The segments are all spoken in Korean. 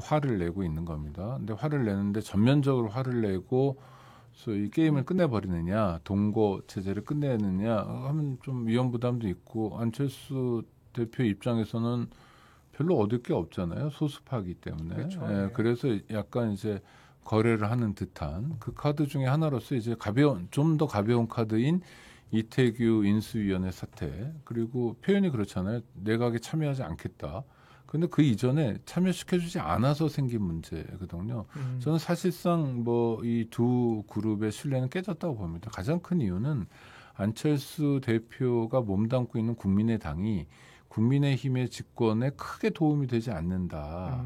화를 내고 있는 겁니다. 근데 화를 내는데 전면적으로 화를 내고 이 게임을 끝내버리느냐, 동거 체제를 끝내느냐 하면 좀 위험 부담도 있고 안철수 대표 입장에서는 별로 얻을 게 없잖아요. 소수파이기 때문에. 그렇죠. 예, 그래서 약간 이제 거래를 하는 듯한 그 카드 중에 하나로서 이제 좀 더 가벼운 카드인 이태규 인수위원회 사태, 그리고 표현이 그렇잖아요. 내각에 참여하지 않겠다. 근데 그 이전에 참여시켜주지 않아서 생긴 문제거든요. 저는 사실상 뭐 이 두 그룹의 신뢰는 깨졌다고 봅니다. 가장 큰 이유는 안철수 대표가 몸담고 있는 국민의당이 국민의힘의 집권에 크게 도움이 되지 않는다.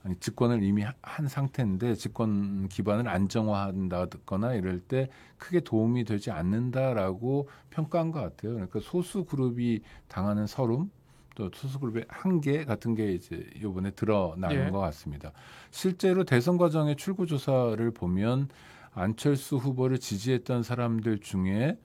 아니, 집권을 이미 한 상태인데 집권 기반을 안정화한다거나 이럴 때 크게 도움이 되지 않는다라고 평가한 것 같아요. 그러니까 소수 그룹이 당하는 서름, 또 소수 그룹의 한계 같은 게 이제 이번에 드러나는 것 같습니다. 실제로 대선 과정의 출구 조사를 보면 안철수 후보를 지지했던 사람들 중에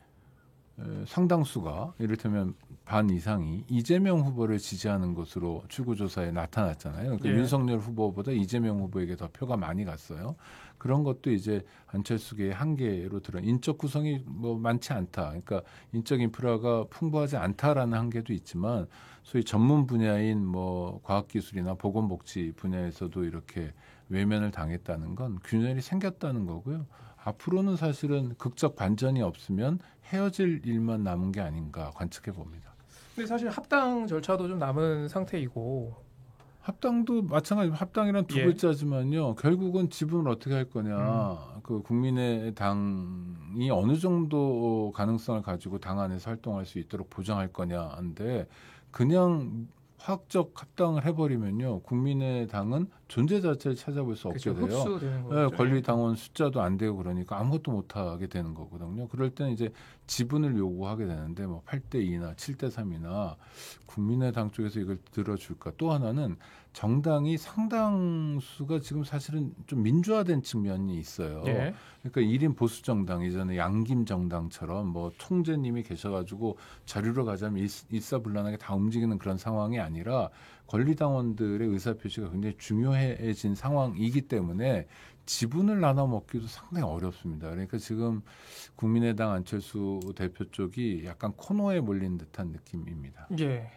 상당수가, 이를테면 반 이상이 이재명 후보를 지지하는 것으로 출구조사에 나타났잖아요. 그러니까 윤석열 후보보다 이재명 후보에게 더 표가 많이 갔어요. 그런 것도 이제 안철수계의 한계로 인적 구성이 뭐 많지 않다. 그러니까 인적 인프라가 풍부하지 않다라는 한계도 있지만 소위 전문 분야인 뭐 과학기술이나 보건복지 분야에서도 이렇게 외면을 당했다는 건 균열이 생겼다는 거고요. 앞으로는 사실은 극적 반전이 없으면 헤어질 일만 남은 게 아닌가 관측해 봅니다. 근데 사실 합당 절차도 좀 남은 상태이고, 합당도 마찬가지로 합당이란 두 글자지만요. 결국은 지분을 어떻게 할 거냐. 그 국민의당이 어느 정도 가능성을 가지고 당 안에서 활동할 수 있도록 보장할 거냐인데, 그냥 화학적 합당을 해버리면요, 국민의당은 존재 자체를 찾아볼 수 없게 돼요. 흡수되는 거죠. 권리당원 숫자도 안 되고 그러니까 아무것도 못하게 되는 거거든요. 그럴 때는 이제 지분을 요구하게 되는데 뭐 8대2나 7대3이나 국민의당 쪽에서 이걸 들어줄까. 또 하나는 정당이 상당수가 지금 사실은 좀 민주화된 측면이 있어요. 그러니까 1인 보수 정당, 이전에 양김 정당처럼 뭐 총재님이 계셔가지고 자료로 가자면 일사불란하게 다 움직이는 그런 상황이 아니라 권리당원들의 의사표시가 굉장히 중요해진 상황이기 때문에 지분을 나눠 먹기도 상당히 어렵습니다. 그러니까 지금 국민의당 안철수 대표 쪽이 약간 코너에 몰린 듯한 느낌입니다. 예.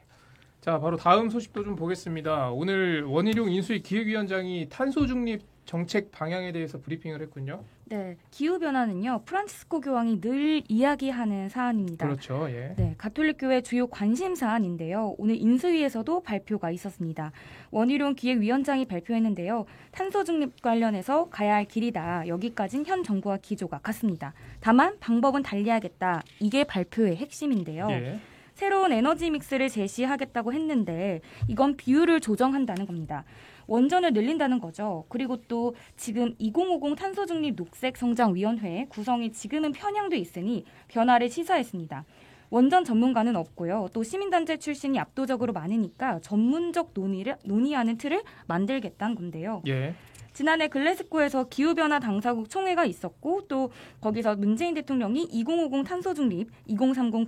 자, 바로 다음 소식도 좀 보겠습니다. 오늘 원희룡 인수위 기획위원장이 탄소 중립 정책 방향에 대해서 브리핑을 했군요. 네, 기후변화는요, 프란치스코 교황이 늘 이야기하는 사안입니다. 그렇죠. 예. 네, 가톨릭교회 주요 관심 사안인데요. 오늘 인수위에서도 발표가 있었습니다. 원희룡 기획위원장이 발표했는데요. 탄소 중립 관련해서 가야 할 길이다. 여기까지는 현 정부와 기조가 같습니다. 다만 방법은 달리하겠다. 이게 발표의 핵심인데요. 새로운 에너지 믹스를 제시하겠다고 했는데 이건 비율을 조정한다는 겁니다. 원전을 늘린다는 거죠. 그리고 또 지금 2050 탄소중립 녹색성장위원회 구성이 지금은 편향돼 있으니 변화를 시사했습니다. 원전 전문가는 없고요. 또 시민단체 출신이 압도적으로 많으니까 전문적 논의하는 틀을 만들겠다는 건데요. 지난해 글래스고에서 기후변화 당사국 총회가 있었고 또 거기서 문재인 대통령이 2050 탄소중립, 2030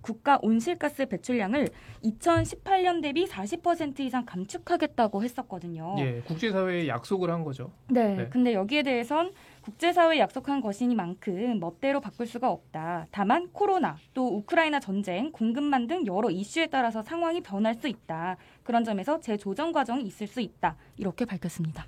국가 온실가스 배출량을 2018년 대비 40% 이상 감축하겠다고 했었거든요. 국제사회에 약속을 한 거죠. 네. 근데 여기에 대해선 국제사회에 약속한 것이니만큼 멋대로 바꿀 수가 없다. 다만 코로나, 또 우크라이나 전쟁, 공급망 등 여러 이슈에 따라서 상황이 변할 수 있다. 그런 점에서 재조정 과정이 있을 수 있다. 이렇게 밝혔습니다.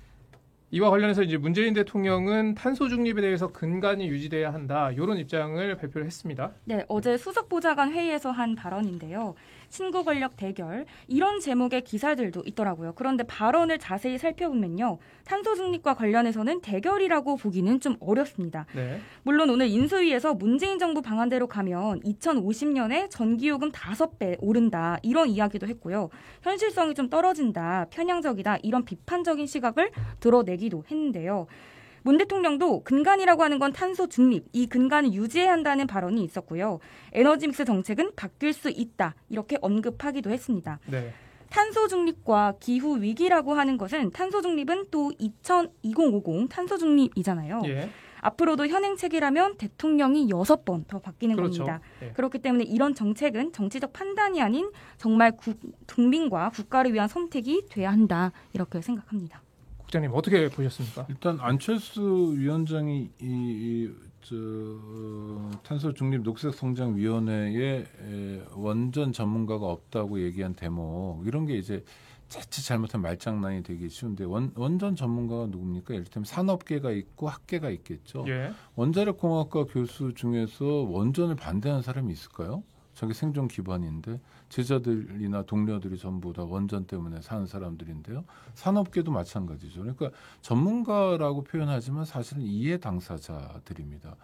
이와 관련해서 이제 문재인 대통령은 탄소 중립에 대해서 근간이 유지돼야 한다. 이런 입장을 발표를 했습니다. 네, 어제 수석보좌관 회의에서 한 발언인데요. 신구 권력 대결 이런 제목의 기사들도 있더라고요. 그런데 발언을 자세히 살펴보면요. 탄소 중립과 관련해서는 대결이라고 보기는 좀 어렵습니다. 물론 오늘 인수위에서 문재인 정부 방안대로 가면 2050년에 전기요금 5배 오른다. 이런 이야기도 했고요. 현실성이 좀 떨어진다. 편향적이다. 이런 비판적인 시각을 드러내기도 했는데요. 문 대통령도 근간이라고 하는 건 탄소 중립, 이 근간을 유지해야 한다는 발언이 있었고요. 에너지 믹스 정책은 바뀔 수 있다. 이렇게 언급하기도 했습니다. 탄소 중립과 기후 위기라고 하는 것은 탄소 중립은 또 2050 탄소 중립이잖아요. 앞으로도 현행 체계라면 대통령이 6번 더 바뀌는 겁니다. 그렇기 때문에 이런 정책은 정치적 판단이 아닌 정말 국민과 국가를 위한 선택이 돼야 한다. 이렇게 생각합니다. 국장님 어떻게 보셨습니까? 일단 안철수 위원장이 탄소 중립 녹색 성장 위원회에 원전 전문가가 없다고 얘기한 대목 이런 게 이제 자칫 잘못하면 말장난이 되기 쉬운데 원전 전문가가 누굽니까? 이를테면 산업계가 있고 학계가 있겠죠. 예. 원자력공학과 교수 중에서 원전을 반대하는 사람이 있을까요? 자기 생존 기반인데 제자들이나 동료들이 전부 다 원전 때문에 사는 사람들인데요. 산업계도 마찬가지죠. 그러니까 전문가라고 표현하지만 사실은 이해 당사자들입니다.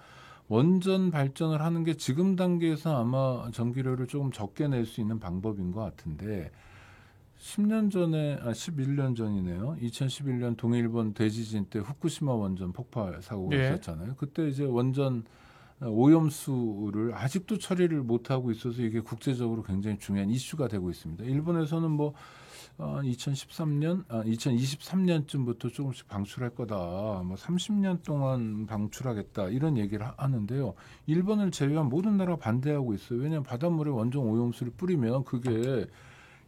원전 발전을 하는 게 지금 단계에서 아마 전기료를 조금 적게 낼 수 있는 방법인 것 같은데 11년 전이네요. 2011년 동일본 대지진 때 후쿠시마 원전 폭발 사고가 예. 있었잖아요. 그때 이제 원전 오염수를 아직도 처리를 못하고 있어서 이게 국제적으로 굉장히 중요한 이슈가 되고 있습니다. 일본에서는 2023년쯤부터 조금씩 방출할 거다. 30년 동안 방출하겠다. 이런 얘기를 하는데요. 일본을 제외한 모든 나라가 반대하고 있어요. 왜냐하면 바닷물에 원전 오염수를 뿌리면 그게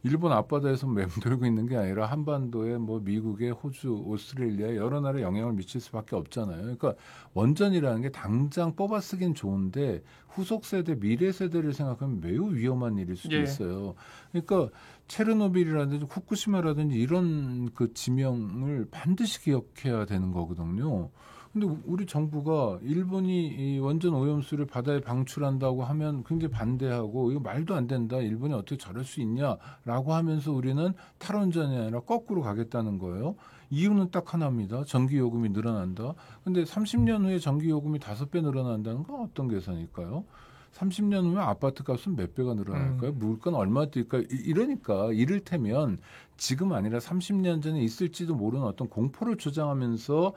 일본 앞바다에서 맴돌고 있는 게 아니라 한반도에 미국에 호주, 오스트레일리아 여러 나라에 영향을 미칠 수밖에 없잖아요. 그러니까 원전이라는 게 당장 뽑아 쓰긴 좋은데 후속 세대, 미래 세대를 생각하면 매우 위험한 일일 수도 예. 있어요. 그러니까 체르노빌이라든지 후쿠시마라든지 이런 그 지명을 반드시 기억해야 되는 거거든요. 근데 우리 정부가 일본이 이 원전 오염수를 바다에 방출한다고 하면 굉장히 반대하고 이거 말도 안 된다. 일본이 어떻게 저럴 수 있냐라고 하면서 우리는 탈원전이 아니라 거꾸로 가겠다는 거예요. 이유는 딱 하나입니다. 전기요금이 늘어난다. 근데 30년 후에 전기요금이 5배 늘어난다는 건 어떤 계산일까요? 30년 후에 아파트 값은 몇 배가 늘어날까요? 물가는 얼마 뛸까요? 이러니까 이를테면 지금 아니라 30년 전에 있을지도 모르는 어떤 공포를 조장하면서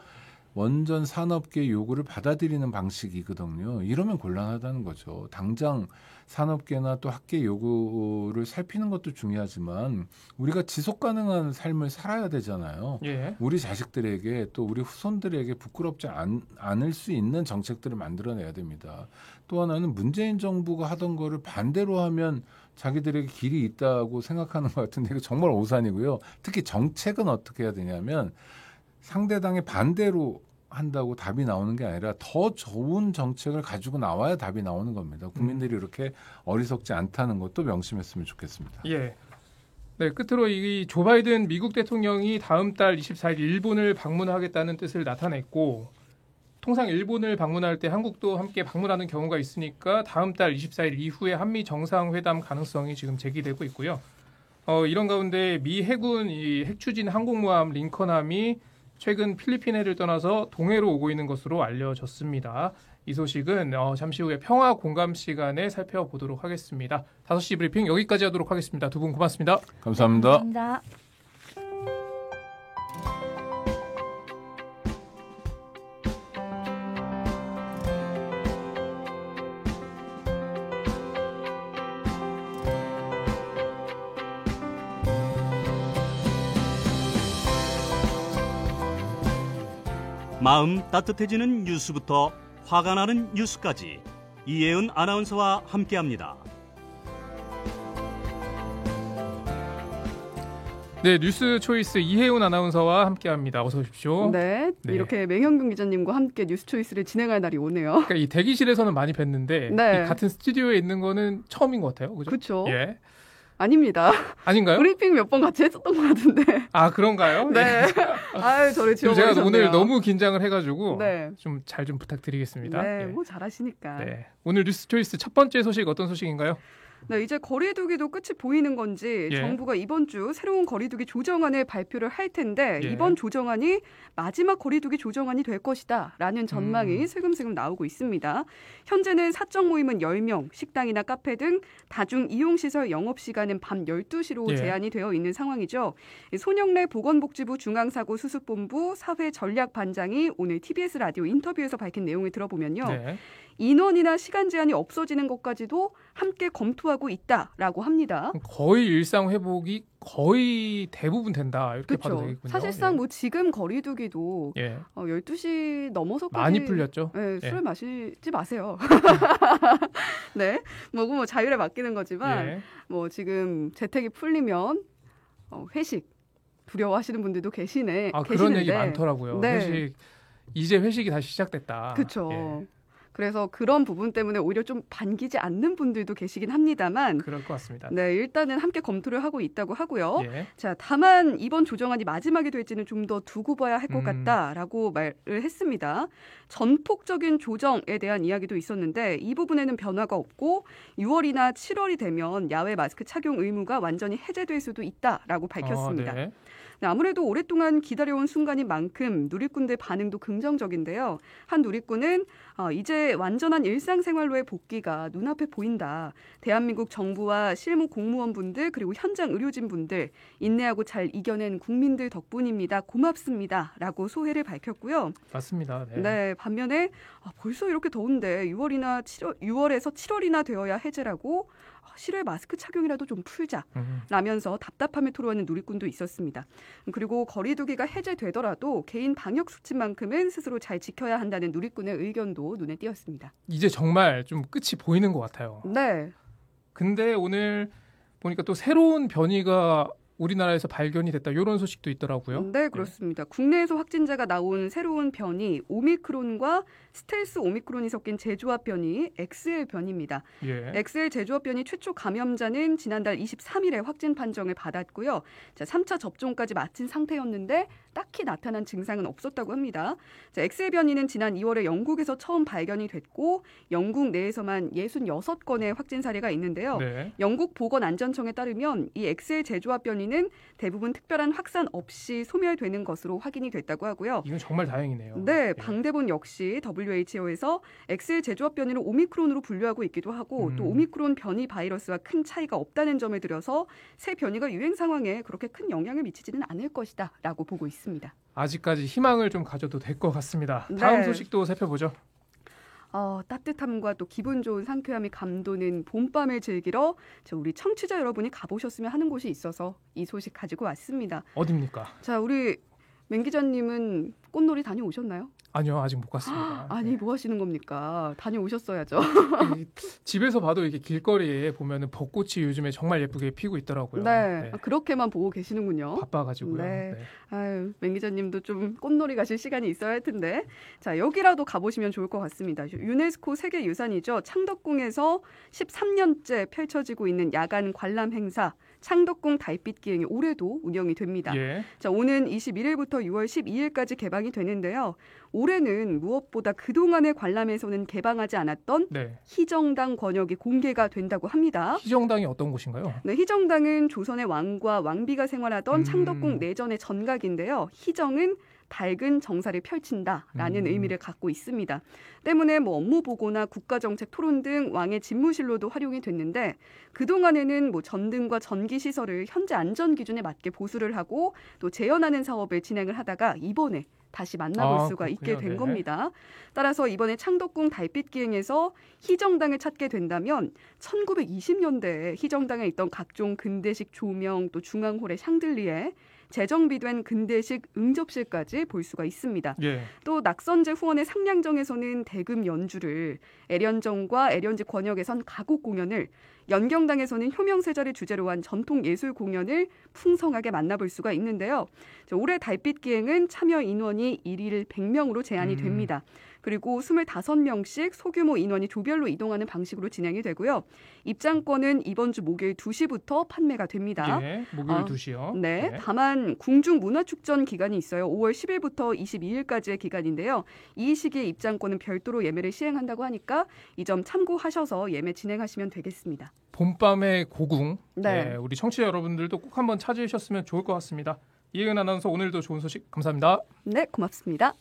원전 산업계 요구를 받아들이는 방식이거든요. 이러면 곤란하다는 거죠. 당장 산업계나 또 학계 요구를 살피는 것도 중요하지만 우리가 지속 가능한 삶을 살아야 되잖아요. 예. 우리 자식들에게 또 우리 후손들에게 부끄럽지 않을 수 있는 정책들을 만들어내야 됩니다. 또 하나는 문재인 정부가 하던 거를 반대로 하면 자기들에게 길이 있다고 생각하는 것 같은데 이거 정말 오산이고요. 특히 정책은 어떻게 해야 되냐면 상대당의 반대로 한다고 답이 나오는 게 아니라 더 좋은 정책을 가지고 나와야 답이 나오는 겁니다. 국민들이 이렇게 어리석지 않다는 것도 명심했으면 좋겠습니다. 예. 네, 끝으로 이 조 바이든 미국 대통령이 다음 달 24일 일본을 방문하겠다는 뜻을 나타냈고 통상 일본을 방문할 때 한국도 함께 방문하는 경우가 있으니까 다음 달 24일 이후에 한미 정상회담 가능성이 지금 제기되고 있고요. 이런 가운데 미 해군 이 핵추진 항공모함 링컨함이 최근 필리핀해를 떠나서 동해로 오고 있는 것으로 알려졌습니다. 이 소식은 잠시 후에 평화 공감 시간에 살펴보도록 하겠습니다. 5시 브리핑 여기까지 하도록 하겠습니다. 두 분 고맙습니다. 감사합니다. 감사합니다. 마음 따뜻해지는 뉴스부터 화가 나는 뉴스까지 이혜은 아나운서와 함께합니다. 네, 뉴스 초이스 이혜훈 아나운서와 함께합니다. 어서 오십시오. 네, 네. 이렇게 맹현경 기자님과 함께 뉴스 초이스를 진행할 날이 오네요. 그러니까 이 대기실에서는 많이 뵀는데 네. 이 같은 스튜디오에 있는 거는 처음인 것 같아요. 그죠? 그렇죠. 예. 아닙니다. 아닌가요? 브리핑 몇 번 같이 했었던 것 같은데. 아, 그런가요? 네. 아유, 저를 지금 지워버리셨네요. 제가 오늘 너무 긴장을 해가지고 네. 좀 잘 좀 부탁드리겠습니다. 네, 예. 뭐 잘하시니까. 네. 오늘 뉴스 초이스 첫 번째 소식 어떤 소식인가요? 네, 이제 거리두기도 끝이 보이는 건지 예. 정부가 이번 주 새로운 거리두기 조정안을 발표를 할 텐데 예. 이번 조정안이 마지막 거리두기 조정안이 될 것이다 라는 전망이 슬금슬금 나오고 있습니다. 현재는 사적 모임은 10명, 식당이나 카페 등 다중 이용시설 영업시간은 밤 12시로 예. 제한이 되어 있는 상황이죠. 손영래 보건복지부 중앙사고수습본부 사회전략반장이 오늘 TBS 라디오 인터뷰에서 밝힌 내용을 들어보면요. 네. 인원이나 시간 제한이 없어지는 것까지도 함께 검토하고 있다라고 합니다. 거의 일상 회복이 거의 대부분 된다 이렇게 봐도 그렇죠. 되겠군요. 사실상 뭐 지금 거리두기도 예. 12시 넘어서까지 많이 풀렸죠. 네, 예. 술 마시지 마세요. 네, 뭐 자율에 맡기는 거지만 예. 뭐 지금 재택이 풀리면 회식 두려워하시는 분들도 계시네. 그런 계시는데. 얘기 많더라고요. 네. 이제 회식이 다시 시작됐다. 그렇죠. 예, 그래서 그런 부분 때문에 오히려 좀 반기지 않는 분들도 계시긴 합니다만 그럴 것 같습니다. 네, 일단은 함께 검토를 하고 있다고 하고요. 예. 자, 다만 이번 조정안이 마지막이 될지는 좀 더 두고 봐야 할 것 음. 같다라고 말을 했습니다. 전폭적인 조정에 대한 이야기도 있었는데 이 부분에는 변화가 없고 6월이나 7월이 되면 야외 마스크 착용 의무가 완전히 해제될 수도 있다라고 밝혔습니다. 네. 네, 아무래도 오랫동안 기다려온 순간인 만큼 누리꾼들 반응도 긍정적인데요. 한 누리꾼은 이제 완전한 일상생활로의 복귀가 눈앞에 보인다. 대한민국 정부와 실무 공무원분들 그리고 현장 의료진분들 인내하고 잘 이겨낸 국민들 덕분입니다. 고맙습니다. 라고 소회를 밝혔고요. 맞습니다. 네. 네, 반면에 벌써 이렇게 더운데 6월에서 7월이나 되어야 해제라고 실외 마스크 착용이라도 좀 풀자 라면서 답답함을 토로하는 누리꾼도 있었습니다. 그리고 거리두기가 해제되더라도 개인 방역 수칙만큼은 스스로 잘 지켜야 한다는 누리꾼의 의견도 눈에 띄었습니다. 이제 정말 좀 끝이 보이는 것 같아요. 네. 근데 오늘 보니까 또 새로운 변이가 우리나라에서 발견이 됐다. 이런 소식도 있더라고요. 네, 그렇습니다. 국내에서 확진자가 나온 새로운 변이 오미크론과 스텔스 오미크론이 섞인 재조합 변이 XL 변이입니다. 예. XL 재조합 변이 최초 감염자는 지난달 23일에 확진 판정을 받았고요. 자, 3차 접종까지 마친 상태였는데 딱히 나타난 증상은 없었다고 합니다. 자, XL 변이는 지난 2월에 영국에서 처음 발견이 됐고 영국 내에서만 66건의 확진 사례가 있는데요. 네. 영국 보건안전청에 따르면 이 XL 재조합 변이는 대부분 특별한 확산 없이 소멸되는 것으로 확인이 됐다고 하고요. 이건 정말 다행이네요. 네, 예. 방대본 역시 WHO에서 XL 재조합 변이를 오미크론으로 분류하고 있기도 하고 또 오미크론 변이 바이러스와 큰 차이가 없다는 점에 들여서 새 변이가 유행 상황에 그렇게 큰 영향을 미치지는 않을 것이다라고 보고 있습니다. 아직까지 희망을 좀 가져도 될 것 같습니다. 네. 다음 소식도 살펴보죠. 따뜻함과 또 기분 좋은 상쾌함이 감도는 봄밤을 즐기러 우리 청취자 여러분이 가보셨으면 하는 곳이 있어서 이 소식 가지고 왔습니다. 어딥니까? 자, 우리 맹 기자님은 꽃놀이 다녀오셨나요? 아니요, 아직 못 갔습니다. 아니, 뭐 하시는 겁니까? 다녀오셨어야죠. 이 집에서 봐도 이렇게 길거리에 보면은 벚꽃이 요즘에 정말 예쁘게 피고 있더라고요. 네, 그렇게만 보고 계시는군요. 바빠가지고요. 네. 네. 아유, 맹 기자님도 좀 꽃놀이 가실 시간이 있어야 할 텐데. 자, 여기라도 가보시면 좋을 것 같습니다. 유네스코 세계유산이죠. 창덕궁에서 13년째 펼쳐지고 있는 야간 관람 행사 창덕궁 달빛 기행이 올해도 운영이 됩니다. 예. 자, 오는 21일부터 6월 12일까지 개방이 되는데요. 올해는 무엇보다 그동안의 관람에서는 개방하지 않았던 네. 희정당 권역이 공개가 된다고 합니다. 희정당이 어떤 곳인가요? 네, 희정당은 조선의 왕과 왕비가 생활하던 창덕궁 내전의 전각인데요. 희정은 밝은 정사를 펼친다라는 의미를 갖고 있습니다. 때문에 업무 보고나 국가정책 토론 등 왕의 집무실로도 활용이 됐는데 그동안에는 전등과 전기 시설을 현재 안전 기준에 맞게 보수를 하고 또 재현하는 사업을 진행을 하다가 이번에 다시 만나볼 수가 있게 된 겁니다. 따라서 이번에 창덕궁 달빛 기행에서 희정당을 찾게 된다면 1920년대에 희정당에 있던 각종 근대식 조명 또 중앙홀의 샹들리에 재정비된 근대식 응접실까지 볼 수가 있습니다. 예. 또 낙선제 후원의 상량정에서는 대금 연주를, 애련정과 애련지 권역에선 가곡 공연을, 연경당에서는 효명세자를 주제로 한 전통예술 공연을 풍성하게 만나볼 수가 있는데요. 올해 달빛 기행은 참여 인원이 1일 100명으로 제한이 됩니다. 그리고 25명씩 소규모 인원이 조별로 이동하는 방식으로 진행이 되고요. 입장권은 이번 주 목요일 2시부터 판매가 됩니다. 예. 목요일 2시요. 네, 다만 궁중 문화축전 기간이 있어요. 5월 10일부터 22일까지의 기간인데요. 이 시기에 입장권은 별도로 예매를 시행한다고 하니까 이 점 참고하셔서 예매 진행하시면 되겠습니다. 봄밤의 고궁. 네. 예, 우리 청취자 여러분들도 꼭 한번 찾으셨으면 좋을 것 같습니다. 이혜은 아나운서 오늘도 좋은 소식 감사합니다. 네, 고맙습니다.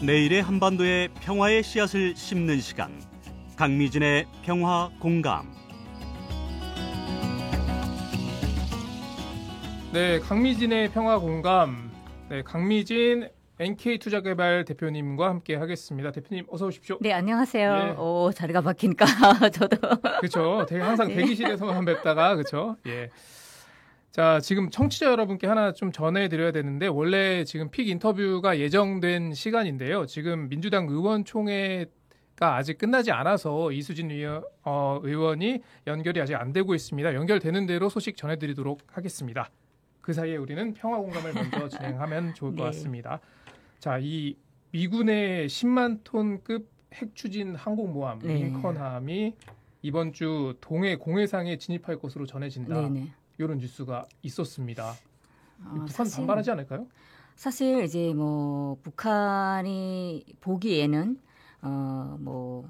내일의 한반도의 평화의 씨앗을 심는 시간, 강미진의 평화 공감. 네, 강미진의 평화 공감. 네, 강미진 NK투자개발 대표님과 함께 하겠습니다. 대표님 어서 오십시오. 네, 안녕하세요. 예. 자리가 바뀌니까 저도. 그렇죠. 항상 네. 대기실에서만 뵙다가 그렇죠. 예. 자, 지금 청취자 여러분께 하나 좀 전해드려야 되는데 원래 지금 픽 인터뷰가 예정된 시간인데요. 지금 민주당 의원총회가 아직 끝나지 않아서 이수진 의원이 연결이 아직 안 되고 있습니다. 연결되는 대로 소식 전해드리도록 하겠습니다. 그 사이에 우리는 평화공감을 먼저 진행하면 좋을 것 네. 같습니다. 자, 이 미군의 10만 톤급 핵추진 항공모함 네. 링컨함이 이번 주 동해 공해상에 진입할 것으로 전해진다. 네네. 이런 뉴스가 있었습니다. 북한 사실- 반발하지 않을까요? 사실 이제 뭐 북한이 보기에는 뭐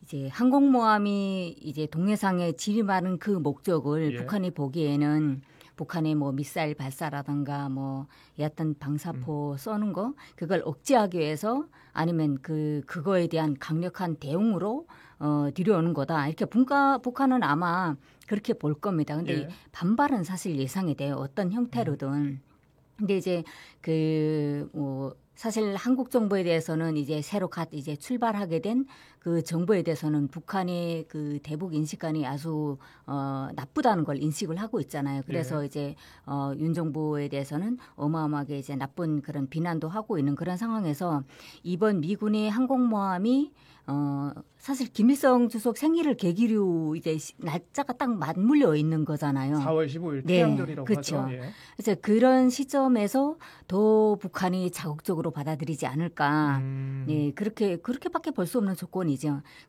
이제 항공모함이 이제 동해상에 진입하는 그 목적을 예. 북한이 보기에는 북한의 뭐 미사일 발사라든가 뭐 얕은 방사포 쏘는 거 그걸 억제하기 위해서 아니면 그거에 대한 강력한 대응으로 들여오는 거다. 이렇게 북한은 아마 그렇게 볼 겁니다. 근데 예. 반발은 사실 예상이 돼요. 어떤 형태로든. 근데 이제 뭐 사실 한국 정부에 대해서는 이제 새로 이제 출발하게 된 그 정부에 대해서는 북한의 그 대북 인식관이 아주 나쁘다는 걸 인식을 하고 있잖아요. 그래서 이제 윤 정부에 대해서는 어마어마하게 이제 나쁜 그런 비난도 하고 있는 그런 상황에서 이번 미군의 항공모함이 사실 김일성 주석 생일을 계기로 이제 날짜가 딱 맞물려 있는 거잖아요. 4월 15일 네, 태양절이라고 그렇죠. 하죠. 예. 그래서 그런 시점에서 더 북한이 자극적으로 받아들이지 않을까. 네, 그렇게밖에 볼 수 없는 조건이죠.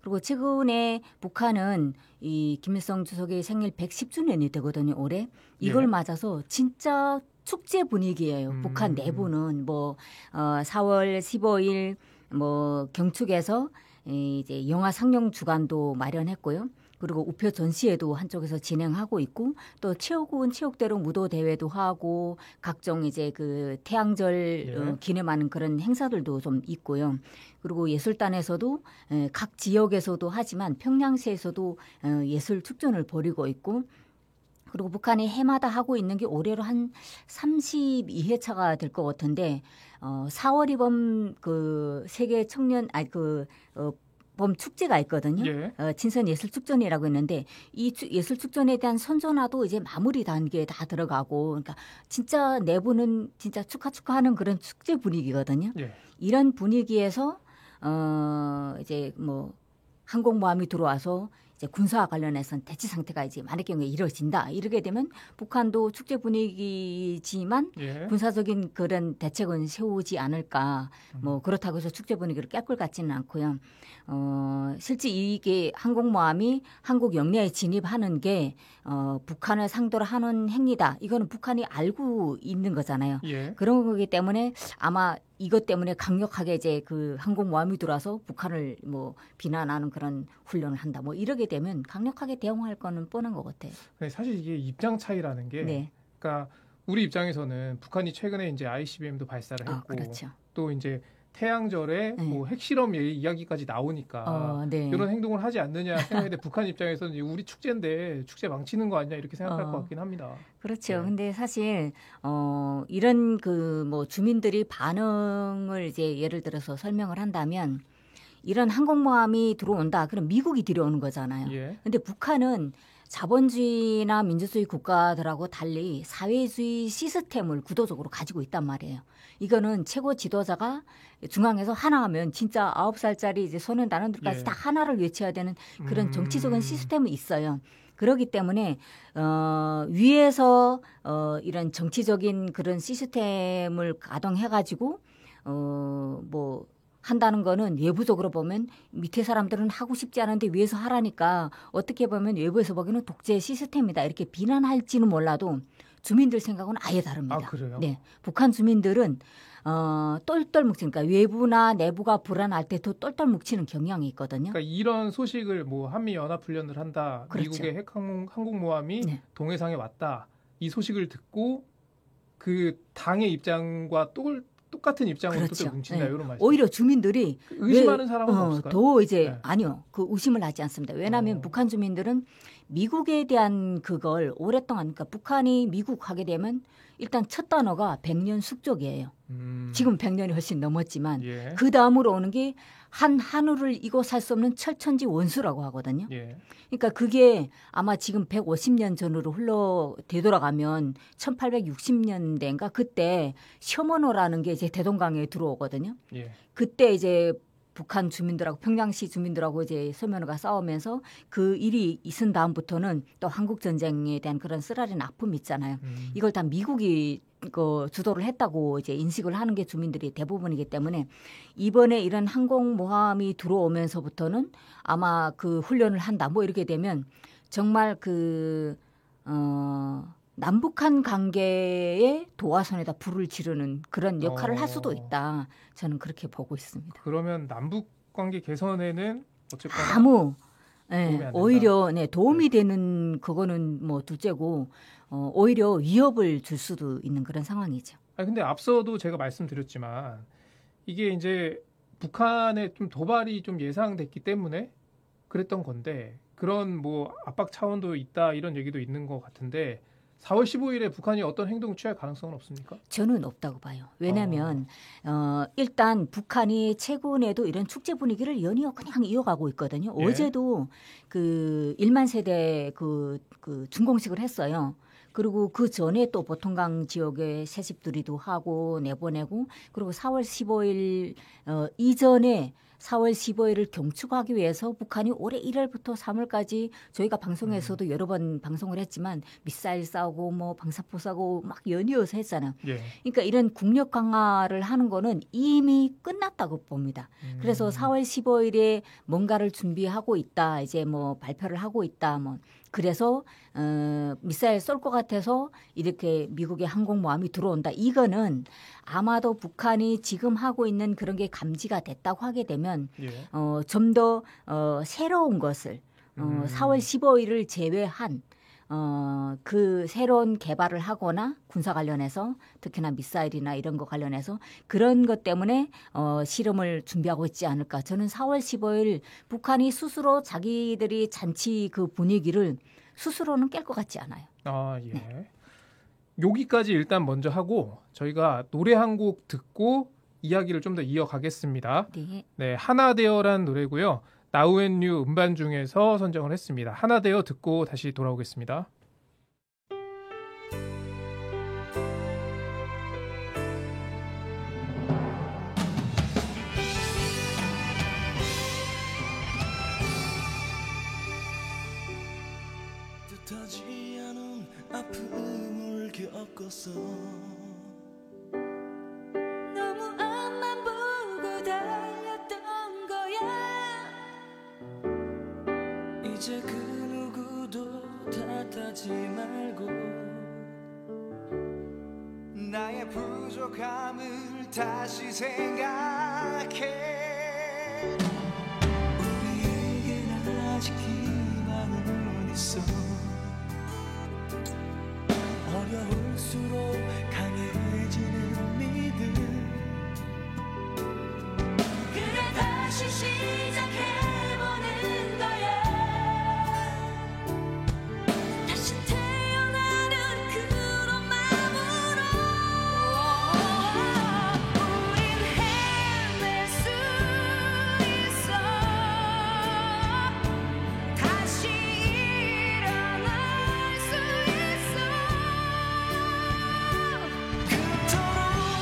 그리고 최근에 북한은 이 김일성 주석의 생일 110주년이 되거든요, 올해. 이걸 예. 맞아서 진짜 축제 분위기예요. 북한 내부는 뭐 4월 15일 뭐 경축에서 이제 영화 상영 주간도 마련했고요. 그리고 우표 전시회도 한쪽에서 진행하고 있고 또 체육은 체육대로 무도 대회도 하고 각종 이제 그 태양절 기념하는 그런 행사들도 좀 있고요. 그리고 예술단에서도 각 지역에서도 하지만 평양시에서도 예술 축전을 벌이고 있고 그리고 북한이 해마다 하고 있는 게 올해로 한 32회차가 될 것 같은데 4월 이번 그 세계 청년 범 축제가 있거든요. 예. 진선 예술 축전이라고 했는데 이 예술 축전에 대한 선전화도 이제 마무리 단계에 다 들어가고 그러니까 진짜 내부는 진짜 축하하는 그런 축제 분위기거든요. 예. 이런 분위기에서 이제 뭐 항공모함이 들어와서 이제 군사와 관련해서는 대치 상태가 이제 만약 경우에 이루어진다. 이렇게 되면 북한도 축제 분위기지만 예. 군사적인 그런 대책은 세우지 않을까. 뭐 그렇다고 해서 축제 분위기를 깰 것 같지는 않고요. 실제 이게 항공모함이 한국 영내에 진입하는 게 북한을 상대로 하는 행위다. 이거는 북한이 알고 있는 거잖아요. 예. 그런 거기 때문에 아마 이것 때문에 강력하게 이제 그 항공모함이 들어와서 북한을 뭐 비난하는 그런 훈련을 한다. 뭐 이러게 되면 강력하게 대응할 거는 뻔한 것 같아요. 근데 사실 이게 입장 차이라는 게 네. 그러니까 우리 입장에서는 북한이 최근에 이제 ICBM도 발사를 했고 그렇죠. 또 이제 태양절에 네. 뭐 핵실험 이야기까지 나오니까 네. 이런 행동을 하지 않느냐 생각했는데 북한 입장에서는 우리 축제인데 축제 망치는 거 아니냐 이렇게 생각할 것 같긴 합니다. 그렇죠. 네. 근데 사실 이런 그 뭐 주민들이 반응을 이제 예를 들어서 설명을 한다면 이런 항공모함이 들어온다. 그럼 미국이 들여오는 거잖아요. 예. 근데 북한은 자본주의나 민주주의 국가들하고 달리 사회주의 시스템을 구도적으로 가지고 있단 말이에요. 이거는 최고 지도자가 중앙에서 하나 하면 진짜 9살짜리 이제 소년 단원들까지 예. 다 하나를 외쳐야 되는 그런 정치적인 시스템이 있어요. 그렇기 때문에 위에서 이런 정치적인 그런 시스템을 가동해가지고 뭐 한다는 거는 외부적으로 보면 밑에 사람들은 하고 싶지 않은데 위에서 하라니까 어떻게 보면 외부에서 보기에는 독재 시스템이다 이렇게 비난할지는 몰라도 주민들 생각은 아예 다릅니다. 아, 그래요? 네, 북한 주민들은 똘똘 뭉치니까 그러니까 외부나 내부가 불안할 때 더 똘똘 뭉치는 경향이 있거든요. 그러니까 이런 소식을 뭐 한미 연합 훈련을 한다. 그렇죠. 미국의 항공모함이 네. 동해상에 왔다. 이 소식을 듣고 그 당의 입장과 똑같은 입장으로 그렇죠. 또 뭉친다 네. 이런 말씀. 오히려 주민들이 의심하는 사람은 없을까요? 더 이제 네. 아니요. 그 의심을 하지 않습니다. 왜냐하면 북한 주민들은 미국에 대한 그걸 오랫동안 그러니까 북한이 미국 하게 되면 일단 첫 단어가 100년 숙적이에요. 지금 100년이 훨씬 넘었지만 예. 그 다음으로 오는 게 한우를 이고 살 수 없는 철천지 원수라고 하거든요. 예. 그러니까 그게 아마 지금 150년 전으로 흘러 되돌아가면 1860년대인가 그때 셔먼호라는 게 이제 대동강에 들어오거든요. 예. 그때 이제 북한 주민들하고 평양시 주민들하고 이제 서면호가 싸우면서 그 일이 있은 다음부터는 또 한국 전쟁에 대한 그런 쓰라린 아픔이 있잖아요. 이걸 다 미국이 주도를 했다고 이제 인식을 하는 게 주민들이 대부분이기 때문에 이번에 이런 항공모함이 들어오면서부터는 아마 그 훈련을 한다 뭐 이렇게 되면 정말 남북한 관계의 도화선에다 불을 지르는 그런 역할을 할 수도 있다. 저는 그렇게 보고 있습니다. 그러면 남북 관계 개선에는 어쨌거나 아무 도움이 안 된다. 오히려 도움이 되는 그거는 뭐 둘째고 오히려 위협을 줄 수도 있는 그런 상황이죠. 아니 근데 앞서도 제가 말씀드렸지만 이게 이제 북한의 좀 도발이 좀 예상됐기 때문에 그랬던 건데 그런 뭐 압박 차원도 있다 이런 얘기도 있는 것 같은데 4월 15일에 북한이 어떤 행동을 취할 가능성은 없습니까? 저는 없다고 봐요. 왜냐하면 일단 북한이 최근에도 이런 축제 분위기를 연이어 그냥 이어가고 있거든요. 예. 어제도 그 1만 세대 그 준공식을 했어요. 그리고 그 전에 또 보통강 지역에 새집들이도 하고 내보내고 그리고 4월 15일 이전에 4월 15일을 경축하기 위해서 북한이 올해 1월부터 3월까지 저희가 방송에서도 여러 번 방송을 했지만 미사일 쏴고 뭐 방사포 쏴고 막 연이어서 했잖아요. 예. 그러니까 이런 국력 강화를 하는 거는 이미 끝났다고 봅니다. 그래서 4월 15일에 뭔가를 준비하고 있다. 이제 뭐 발표를 하고 있다. 뭐 그래서 미사일 쏠 것 같아서 이렇게 미국의 항공모함이 들어온다. 이거는 아마도 북한이 지금 하고 있는 그런 게 감지가 됐다고 하게 되면 예. 좀 더 새로운 것을 4월 15일을 제외한 그 새로운 개발을 하거나 군사 관련해서 특히나 미사일이나 이런 거 관련해서 그런 것 때문에 실험을 준비하고 있지 않을까. 저는 4월 15일 북한이 스스로 자기들이 잔치 그 분위기를 스스로는 깰 것 같지 않아요. 아, 예. 네. 여기까지 일단 먼저 하고 저희가 노래 한 곡 듣고 이야기를 좀 더 이어가겠습니다. 네. 네, 하나 되어란 노래고요. 나우앤뉴 음반 중에서 선정을 했습니다. 하나 되어 듣고 다시 돌아오겠습니다. 뜻하지 않은 아픔을 겪었어 너무 앞만 보고 달렸던 거야 이제 그 누구도 탓하지 말고 나의 부족함을 다시 생각해 우리에겐 아직 희망은 있어 어려울수록 강해지는 믿음 그래 다시 시작해보는 거야 다시 태어나는 그런 마음으로 우린 해낼 수 있어 다시 일어날 수 있어 그토록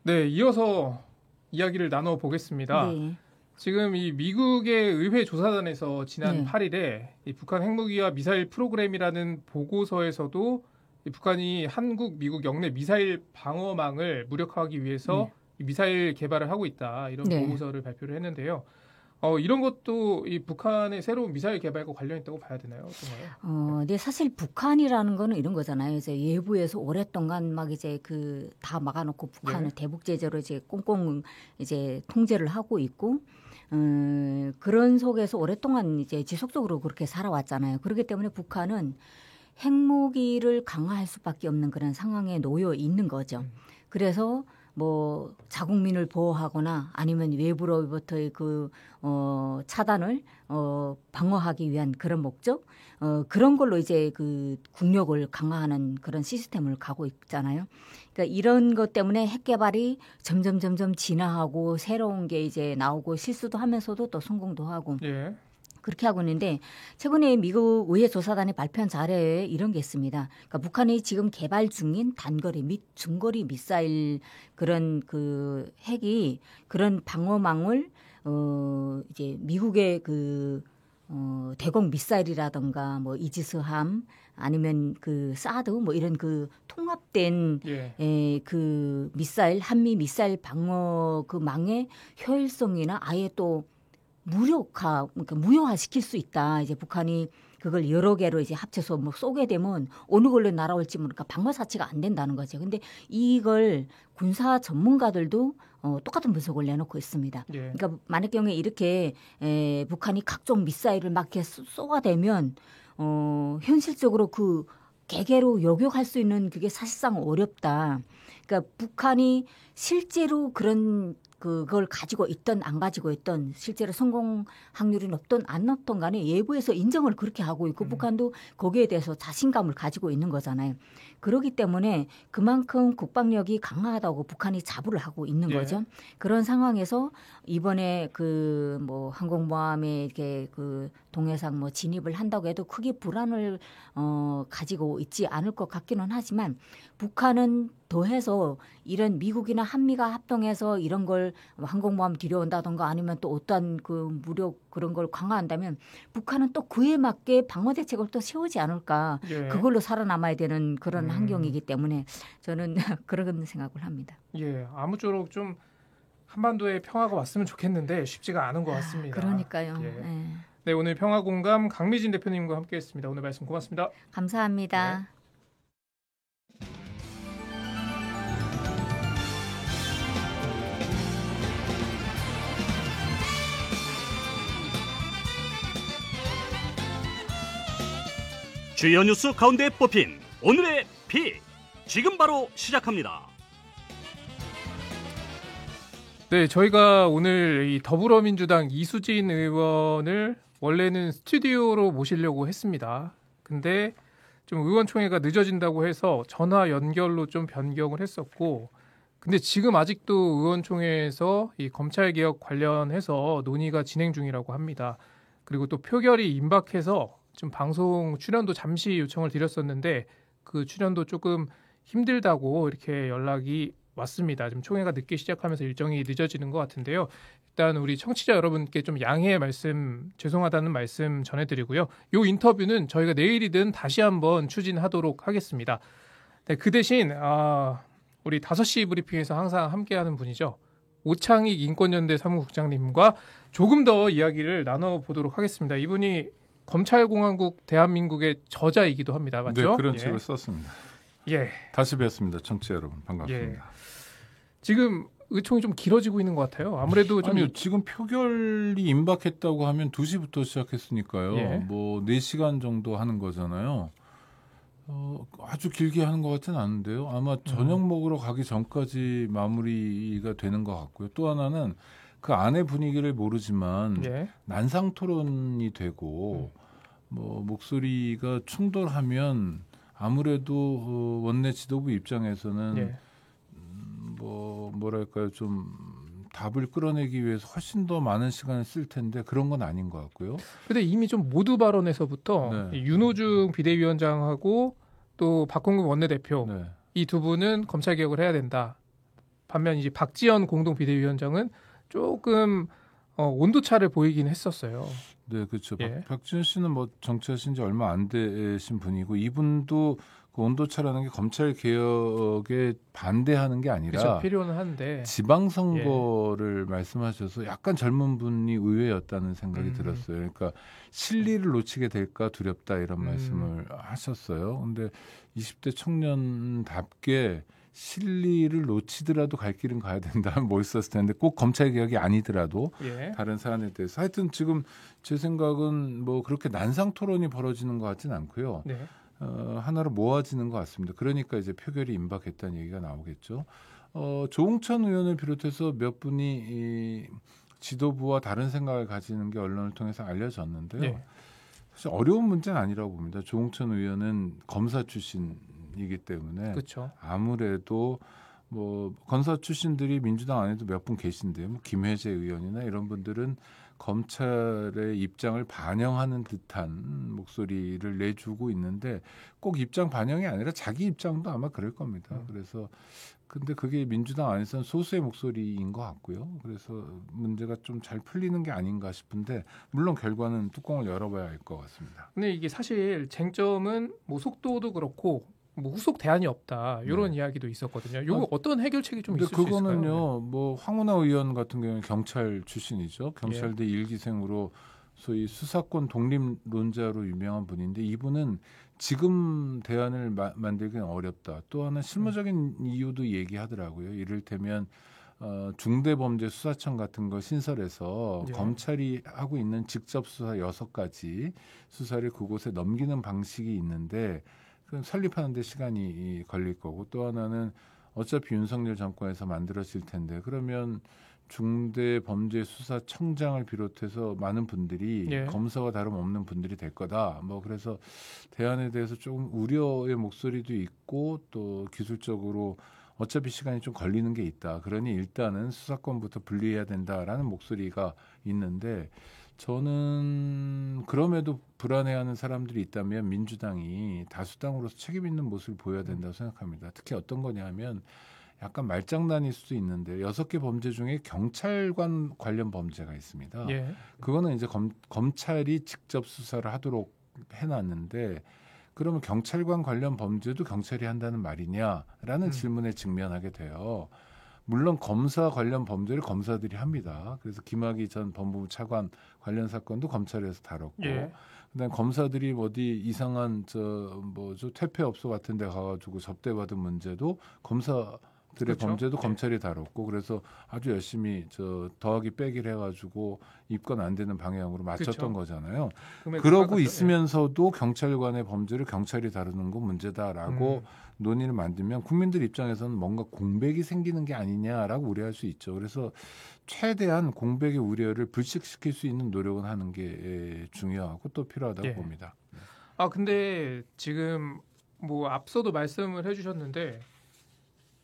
네, 이어서 이야기를 나눠 보겠습니다. 네. 지금 이 미국의 의회 조사단에서 지난 네. 8일에 이 북한 핵무기와 미사일 프로그램이라는 보고서에서도 이 북한이 한국, 미국 영내 미사일 방어망을 무력화하기 위해서 이 미사일 개발을 하고 있다 이런 네. 보고서를 발표를 했는데요. 이런 것도 이 북한의 새로운 미사일 개발과 관련있다고 봐야 되나요? 어떤가요? 근데 사실 북한이라는 거는 이런 거잖아요. 이제 외부에서 오랫동안 막 이제 그 다 막아놓고 북한을 네. 대북 제재로 이제 꽁꽁 이제 통제를 하고 있고, 그런 속에서 오랫동안 이제 지속적으로 그렇게 살아왔잖아요. 그렇기 때문에 북한은 핵무기를 강화할 수밖에 없는 그런 상황에 놓여 있는 거죠. 그래서 뭐 자국민을 보호하거나 아니면 외부로부터의 그 차단을 방어하기 위한 그런 목적, 그런 걸로 이제 그 국력을 강화하는 그런 시스템을 가고 있잖아요. 그러니까 이런 것 때문에 핵 개발이 점점 진화하고 새로운 게 이제 나오고 실수도 하면서도 또 성공도 하고. 예. 그렇게 하고 있는데 최근에 미국 의회 조사단이 발표한 자료에 이런 게 있습니다. 그러니까 북한이 지금 개발 중인 단거리 및 중거리 미사일 그런 그 핵이 그런 방어망을 이제 미국의 그 대공 미사일이라든가 뭐 이지스함 아니면 그 사드 뭐 이런 그 통합된 그 미사일 한미 미사일 방어 그 망의 효율성이나 아예 또 그러니까 무효화시킬 수 있다. 이제 북한이 그걸 여러 개로 이제 합쳐서 뭐 쏘게 되면 어느 걸로 날아올지 모르니까 방어 자체가 안 된다는 거죠. 근데 이걸 군사 전문가들도 똑같은 분석을 내놓고 있습니다. 예. 그러니까 만약 경우에 이렇게 북한이 각종 미사일을 막 이렇게 쏘아대면 현실적으로 그 개개로 요격할 수 있는 그게 사실상 어렵다. 그러니까 북한이 실제로 그걸 가지고 있던 안 가지고 있던 실제로 성공 확률이 높던 안 높던 간에 외부에서 인정을 그렇게 하고 있고 북한도 거기에 대해서 자신감을 가지고 있는 거잖아요. 그렇기 때문에 그만큼 국방력이 강하다고 북한이 자부를 하고 있는 거죠. 그런 상황에서 이번에 그 뭐 항공모함에 이렇게 그 동해상 뭐 진입을 한다고 해도 크게 불안을 가지고 있지 않을 것 같기는 하지만 북한은 더해서 이런 미국이나 한미가 합동해서 이런 걸 항공모함 들여온다던가 아니면 또 어떠한 그 무력 그런 걸 강화한다면 북한은 또 그에 맞게 방어 대책을 또 세우지 않을까. 그걸로 살아남아야 되는 그런 환경이기 때문에 저는 그런 생각을 합니다. 예, 아무쪼록 좀 한반도에 평화가 왔으면 좋겠는데 쉽지가 않은 것 같습니다. 그러니까요. 예. 네. 네, 오늘 평화공감 강미진 대표님과 함께했습니다. 오늘 말씀 고맙습니다. 감사합니다. 네. 주요 뉴스 가운데 뽑힌 오늘의 픽 지금 바로 시작합니다. 네, 저희가 오늘 이 더불어민주당 이수진 의원을 원래는 스튜디오로 모시려고 했습니다. 근데 좀 의원총회가 늦어진다고 해서 전화 연결로 좀 변경을 했었고, 근데 지금 아직도 의원총회에서 이 검찰개혁 관련해서 논의가 진행 중이라고 합니다. 그리고 또 표결이 임박해서 좀 방송 출연도 잠시 요청을 드렸었는데 그 출연도 조금 힘들다고 이렇게 연락이 왔습니다. 지금 총회가 늦게 시작하면서 일정이 늦어지는 것 같은데요. 일단 우리 청취자 여러분께 좀 양해의 말씀, 죄송하다는 말씀 전해드리고요. 이 인터뷰는 저희가 내일이든 다시 한번 추진하도록 하겠습니다. 네, 그 대신 우리 5시 브리핑에서 항상 함께하는 분이죠. 오창익 인권연대 사무국장님과 조금 더 이야기를 나눠보도록 하겠습니다. 이분이 검찰공화국 대한민국의 저자이기도 합니다. 맞죠? 네, 그런 책을 썼습니다. 예. 다시 뵙습니다. 청취자 여러분. 반갑습니다. 예. 지금 의총이 좀 길어지고 있는 것 같아요. 아무래도 좀 아니요, 지금 표결이 임박했다고 하면 2시부터 시작했으니까요. 예. 뭐 4시간 정도 하는 거잖아요. 아주 길게 하는 것 같지는 않은데요. 아마 저녁 먹으러 가기 전까지 마무리가 되는 것 같고요. 또 하나는 그 안의 분위기를 모르지만 난상 토론이 되고 뭐 목소리가 충돌하면 아무래도 원내 지도부 입장에서는 뭐랄까요, 좀 답을 끌어내기 위해서 훨씬 더 많은 시간을 쓸 텐데 그런 건 아닌 것 같고요. 근데 이미 좀 모두 발언에서부터 윤호중 비대위원장하고 또 박홍근 원내대표 이 두 분은 검찰개혁을 해야 된다. 반면 이제 박지원 공동 비대위원장은 조금 온도차를 보이긴 했었어요. 네, 그렇죠. 예. 박지원 씨는 뭐 정치하신 지 얼마 안 되신 분이고 이분도 그 온도차라는 게 검찰 개혁에 반대하는 게 아니라 그렇죠. 필요는 한데 지방선거를 말씀하셔서 약간 젊은 분이 의외였다는 생각이 들었어요. 그러니까 실리를 놓치게 될까 두렵다 이런 말씀을 하셨어요. 근데 20대 청년답게 실리를 놓치더라도 갈 길은 가야 된다 뭐 있었을 텐데 꼭 검찰 개혁이 아니더라도 예. 다른 사안에 대해서 하여튼 지금 제 생각은 뭐 그렇게 난상 토론이 벌어지는 것 같지는 않고요. 네. 하나로 모아지는 것 같습니다. 그러니까 이제 표결이 임박했다는 얘기가 나오겠죠. 조홍천 의원을 비롯해서 몇 분이 이 지도부와 다른 생각을 가지는 게 언론을 통해서 알려졌는데요. 네. 사실 어려운 문제는 아니라고 봅니다. 조홍천 의원은 검사 출신이기 때문에 그렇죠. 아무래도 뭐 검사 출신들이 민주당 안에도 몇 분 계신데요. 뭐 김회재 의원이나 이런 분들은 검찰의 입장을 반영하는 듯한 목소리를 내주고 있는데 꼭 입장 반영이 아니라 자기 입장도 아마 그럴 겁니다. 그래서 근데 그게 민주당 안에서는 소수의 목소리인 것 같고요. 그래서 문제가 좀 잘 풀리는 게 아닌가 싶은데 물론 결과는 뚜껑을 열어봐야 알 것 같습니다. 근데 이게 사실 쟁점은 뭐 속도도 그렇고 뭐 후속 대안이 없다 이런 이야기도 있었거든요. 요거 어떤 해결책이 좀 근데 있을 수 있을까요? 그거는요. 뭐 황운하 의원 같은 경우는 경찰 출신이죠. 경찰대 예. 일기생으로 소위 수사권 독립론자로 유명한 분인데 이분은 지금 대안을 만들기는 어렵다. 또 하나 실무적인 이유도 얘기하더라고요. 이를테면 중대범죄수사청 같은 거 신설해서 예. 검찰이 하고 있는 직접 수사 6가지 수사를 그곳에 넘기는 방식이 있는데 그럼 설립하는 데 시간이 걸릴 거고 또 하나는 어차피 윤석열 정권에서 만들어질 텐데 그러면 중대범죄수사청장을 비롯해서 많은 분들이 예. 검사와 다름없는 분들이 될 거다. 뭐 그래서 대안에 대해서 조금 우려의 목소리도 있고 또 기술적으로 어차피 시간이 좀 걸리는 게 있다. 그러니 일단은 수사권부터 분리해야 된다라는 목소리가 있는데 저는 그럼에도 불안해하는 사람들이 있다면 민주당이 다수당으로서 책임 있는 모습을 보여야 된다고 생각합니다. 특히 어떤 거냐 하면 약간 말장난일 수도 있는데 6개 범죄 중에 경찰관 관련 범죄가 있습니다. 예. 그거는 이제 검찰이 직접 수사를 하도록 해놨는데 그러면 경찰관 관련 범죄도 경찰이 한다는 말이냐라는 질문에 직면하게 돼요. 물론 검사 관련 범죄를 검사들이 합니다. 그래서 김학의 전 법무부 차관 관련 사건도 검찰에서 다뤘고, 예. 그다음 검사들이 어디 이상한 퇴폐업소 같은 데 가가지고 접대받은 문제도 검사들의 그렇죠. 범죄도 예. 검찰이 다뤘고, 그래서 아주 열심히 더하기 빼기를 해가지고 입건 안 되는 방향으로 맞췄던 그렇죠. 거잖아요. 금액을 그러고 깎았죠. 있으면서도 경찰관의 범죄를 경찰이 다루는 건 문제다라고 논의를 만들면 국민들 입장에서는 뭔가 공백이 생기는 게 아니냐라고 우려할 수 있죠. 그래서 최대한 공백의 우려를 불식시킬 수 있는 노력은 하는 게 중요하고 또 필요하다고 예. 봅니다. 아 근데 지금 뭐 앞서도 말씀을 해주셨는데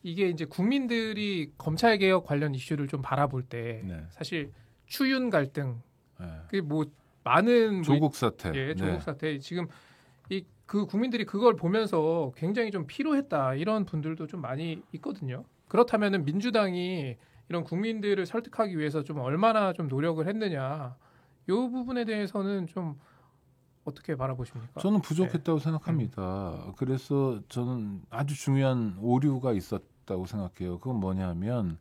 이게 이제 국민들이 검찰 개혁 관련 이슈를 좀 바라볼 때 네. 사실 추윤 갈등, 네. 그게 뭐 많은 조국 사태, 예, 조국 네. 사태 지금 그 국민들이 그걸 보면서 굉장히 좀 피로했다 이런 분들도 좀 많이 있거든요. 그렇다면은 민주당이 이런 국민들을 설득하기 위해서 좀 얼마나 좀 노력을 했느냐 이 부분에 대해서는 좀 어떻게 바라보십니까? 저는 부족했다고 생각합니다. 그래서 저는 아주 중요한 오류가 있었다고 생각해요. 그건 뭐냐면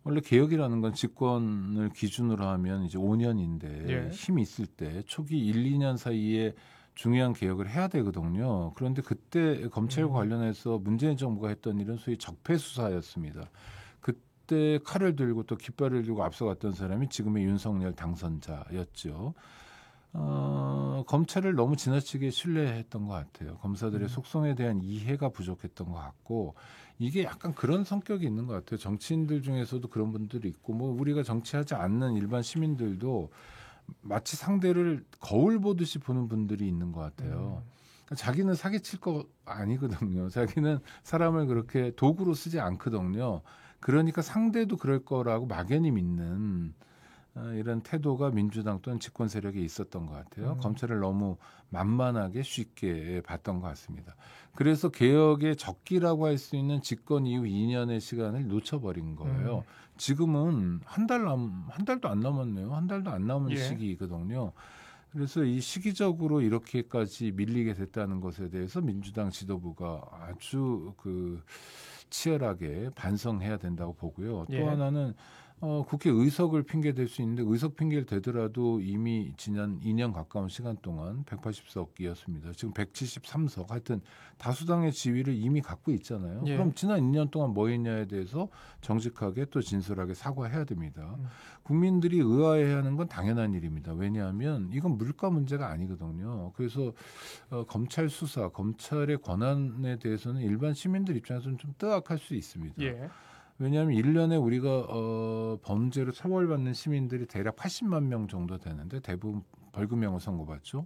원래 개혁이라는 건 집권을 기준으로 하면 이제 5년인데 예. 힘이 있을 때 초기 1, 2년 사이에 중요한 개혁을 해야 되거든요. 그런데 그때 검찰과 관련해서 문재인 정부가 했던 일은 소위 적폐 수사였습니다. 그때 칼을 들고 또 깃발을 들고 앞서갔던 사람이 지금의 윤석열 당선자였죠. 검찰을 너무 지나치게 신뢰했던 것 같아요. 검사들의 속성에 대한 이해가 부족했던 것 같고 이게 약간 그런 성격이 있는 것 같아요. 정치인들 중에서도 그런 분들이 있고 뭐 우리가 정치하지 않는 일반 시민들도 마치 상대를 거울 보듯이 보는 분들이 있는 것 같아요. 그러니까 자기는 사기칠 거 아니거든요. 자기는 사람을 그렇게 도구로 쓰지 않거든요. 그러니까 상대도 그럴 거라고 막연히 믿는 이런 태도가 민주당 또는 집권 세력에 있었던 것 같아요. 음. 검찰을 너무 만만하게 쉽게 봤던 것 같습니다. 그래서 개혁의 적기라고 할 수 있는 집권 이후 2년의 시간을 놓쳐버린 거예요. 지금은 한 달도 안 남았네요. 한 달도 안 남은 예. 시기거든요. 그래서 이 시기적으로 이렇게까지 밀리게 됐다는 것에 대해서 민주당 지도부가 아주 치열하게 반성해야 된다고 보고요. 예. 또 하나는 국회 의석을 핑계 댈 수 있는데 의석 핑계를 대더라도 이미 지난 2년 가까운 시간 동안 180석이었습니다. 지금 173석 하여튼 다수당의 지위를 이미 갖고 있잖아요. 예. 그럼 지난 2년 동안 뭐 했냐에 대해서 정직하게 또 진솔하게 사과해야 됩니다. 국민들이 의아해야 하는 건 당연한 일입니다. 왜냐하면 이건 물가 문제가 아니거든요. 그래서 검찰 수사, 검찰의 권한에 대해서는 일반 시민들 입장에서는 좀 뜨악할 수 있습니다. 예. 왜냐하면 1년에 우리가 범죄로 처벌받는 시민들이 대략 80만 명 정도 되는데 대부분 벌금형을 선고받죠.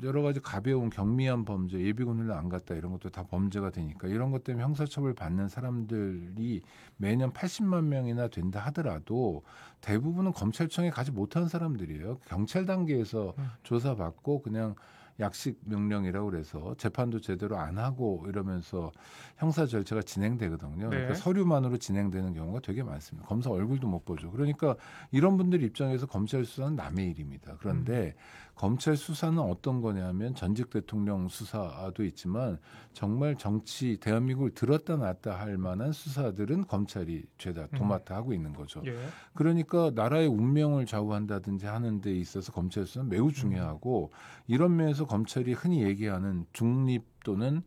여러 가지 가벼운 경미한 범죄, 예비군 훈련 안 갔다 이런 것도 다 범죄가 되니까 이런 것 때문에 형사처벌 받는 사람들이 매년 80만 명이나 된다 하더라도 대부분은 검찰청에 가지 못한 사람들이에요. 경찰 단계에서 조사받고 그냥 약식 명령이라고 그래서 재판도 제대로 안 하고 이러면서 형사 절차가 진행되거든요. 네. 그러니까 서류만으로 진행되는 경우가 되게 많습니다. 검사 얼굴도 못 보죠. 그러니까 이런 분들 입장에서 검찰 수사는 남의 일입니다. 그런데 검찰 수사는 어떤 거냐면 전직 대통령 수사도 있지만 정말 정치 대한민국을 들었다 놨다 할 만한 수사들은 검찰이 죄다 도맡아 하고 있는 거죠. 예. 그러니까 나라의 운명을 좌우한다든지 하는 데 있어서 검찰 수사는 매우 중요하고 이런 면에서 검찰이 흔히 얘기하는 중립 또는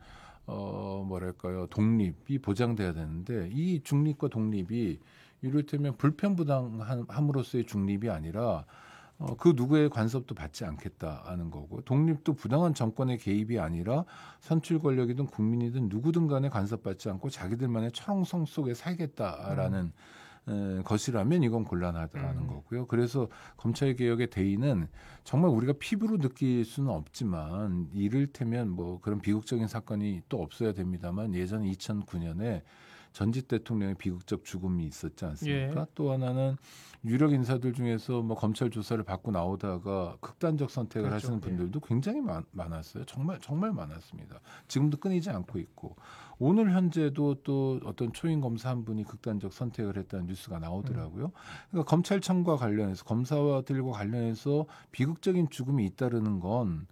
독립이 보장돼야 되는데 이 중립과 독립이 이를테면 불편부당함으로써의 중립이 아니라 그 누구의 간섭도 받지 않겠다는 거고 독립도 부당한 정권의 개입이 아니라 선출 권력이든 국민이든 누구든 간에 간섭받지 않고 자기들만의 철옹성 속에 살겠다라는 것이라면 이건 곤란하다는 거고요. 그래서 검찰개혁의 대의는 정말 우리가 피부로 느낄 수는 없지만 이를테면 그런 비극적인 사건이 또 없어야 됩니다만 예전 2009년에 전직 대통령의 비극적 죽음이 있었지 않습니까? 예. 또 하나는 유력 인사들 중에서 검찰 조사를 받고 나오다가 극단적 선택을 그렇죠. 하시는 분들도 굉장히 많았어요. 정말 많았습니다. 지금도 끊이지 않고 있고 오늘 현재도 또 어떤 초임 검사 한 분이 극단적 선택을 했다는 뉴스가 나오더라고요. 그러니까 검찰청과 관련해서 검사들과 관련해서 비극적인 죽음이 잇따르는 건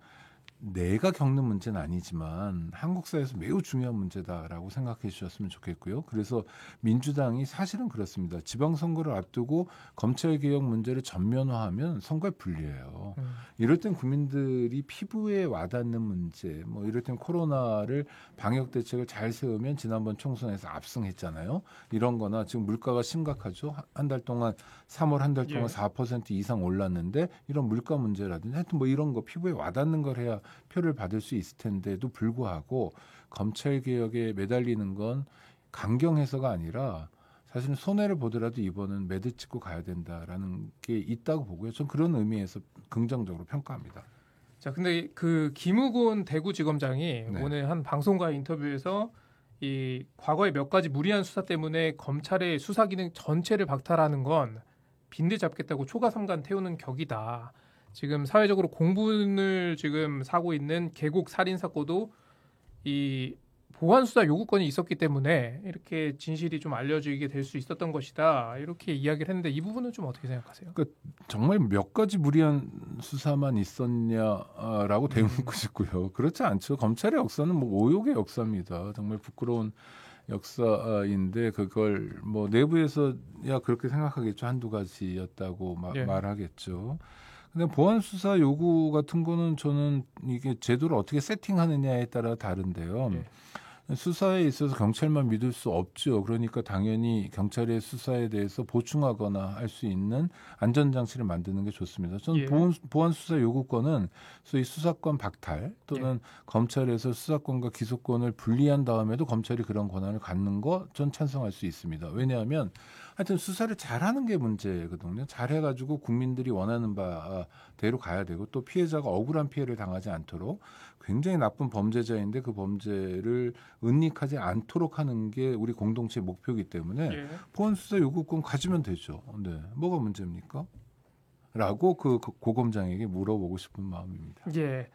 내가 겪는 문제는 아니지만 한국 사회에서 매우 중요한 문제다라고 생각해 주셨으면 좋겠고요. 그래서 민주당이 사실은 그렇습니다. 지방선거를 앞두고 검찰개혁 문제를 전면화하면 선거에 불리해요. 이럴 땐 국민들이 피부에 와닿는 문제, 이럴 땐 코로나를 방역 대책을 잘 세우면 지난번 총선에서 압승했잖아요. 이런 거나 지금 물가가 심각하죠. 한 달 동안 3월 한 달 동안 예. 4% 이상 올랐는데 이런 물가 문제라든지 하여튼 이런 거 피부에 와닿는 걸 해야 표를 받을 수 있을 텐데도 불구하고 검찰개혁에 매달리는 건 강경해서가 아니라 사실은 손해를 보더라도 이번은 매듭 짓고 가야 된다라는 게 있다고 보고요. 전 그런 의미에서 긍정적으로 평가합니다. 자, 근데 김우곤 대구지검장이 네. 오늘 한 방송과 인터뷰에서 이 과거에 몇 가지 무리한 수사 때문에 검찰의 수사 기능 전체를 박탈하는 건 빈대 잡겠다고 초가삼간 태우는 격이다. 지금 사회적으로 공분을 지금 사고 있는 계곡 살인 사건도 이 보안 수사 요구권이 있었기 때문에 이렇게 진실이 좀 알려지게 될 수 있었던 것이다. 이렇게 이야기를 했는데 이 부분은 좀 어떻게 생각하세요? 정말 몇 가지 무리한 수사만 있었냐라고 되묻고 싶고요. 그렇지 않죠. 검찰의 역사는 오욕의 역사입니다. 정말 부끄러운 역사인데 그걸 내부에서야 그렇게 생각하겠죠. 한두 가지였다고 예. 말하겠죠. 근데 보안 수사 요구 같은 거는 저는 이게 제도를 어떻게 세팅하느냐에 따라 다른데요. 예. 수사에 있어서 경찰만 믿을 수 없죠. 그러니까 당연히 경찰의 수사에 대해서 보충하거나 할 수 있는 안전장치를 만드는 게 좋습니다. 저는 예. 보안 수사 요구권은 소위 수사권 박탈 또는 검찰에서 수사권과 기소권을 분리한 다음에도 검찰이 그런 권한을 갖는 거 전 찬성할 수 있습니다. 왜냐하면 하여튼 수사를 잘하는 게 문제거든요. 잘해가지고 국민들이 원하는 바대로 가야 되고 또 피해자가 억울한 피해를 당하지 않도록 굉장히 나쁜 범죄자인데 그 범죄를 은닉하지 않도록 하는 게 우리 공동체 목표이기 때문에 예. 보안수사 요구권 가지면 되죠. 네, 뭐가 문제입니까? 라고 그 고검장에게 물어보고 싶은 마음입니다. 예.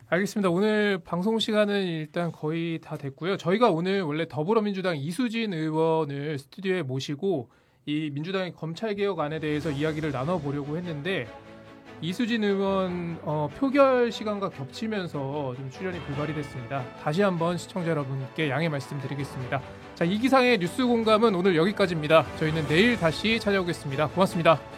알겠습니다. 오늘 방송 시간은 일단 거의 다 됐고요. 저희가 오늘 원래 더불어민주당 이수진 의원을 스튜디오에 모시고 이 민주당의 검찰개혁안에 대해서 이야기를 나눠보려고 했는데 이수진 의원 표결 시간과 겹치면서 좀 출연이 불발이 됐습니다. 다시 한번 시청자 여러분께 양해 말씀드리겠습니다. 자, 이기상의 뉴스 공감은 오늘 여기까지입니다. 저희는 내일 다시 찾아오겠습니다. 고맙습니다.